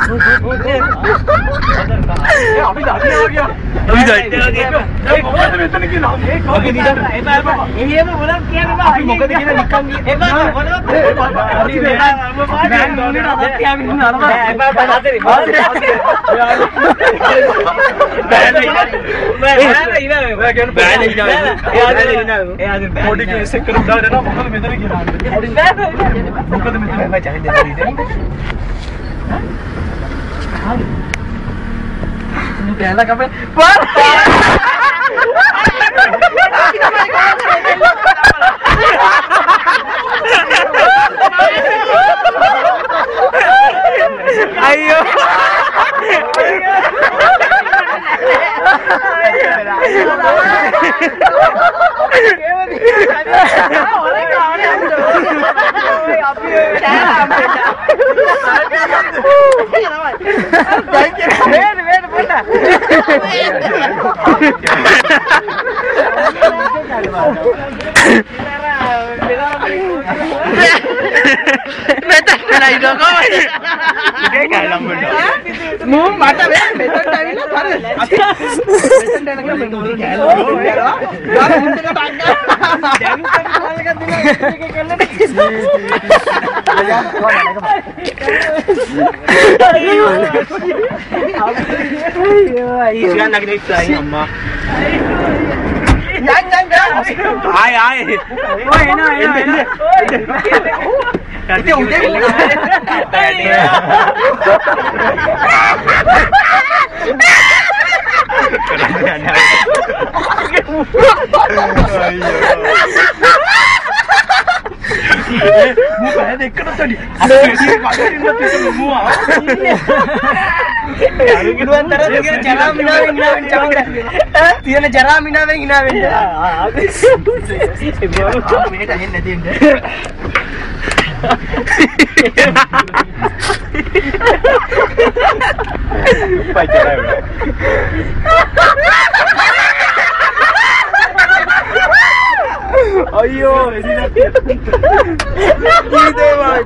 අපි දකිනවා ගියා. අපි දකිනවා ගියා. ඒ මොකද මෙතන කියලා? අපි දිහා එහෙම මොනවද කියන්නේ බා? අපි මොකද කියලා නිකන් ගියේ. ඒ බා මොනවද? අපි බෑන් ගෝනේ අදත් යාමින් නරම. ඒ බා හතරේ. බෑන් පොඩි කේස් එක කරලා දානවා මොකද මෙතන කියලා. මොකද මෙතන මචං දෙන්නේ. Pela kape. Ayo. Tiada cara mina hina වෙන්න. මේකට ඇහෙන්නේ නැති වෙන්න. පයිතරයි. අයියෝ එදිනක්. කීදේ වායි.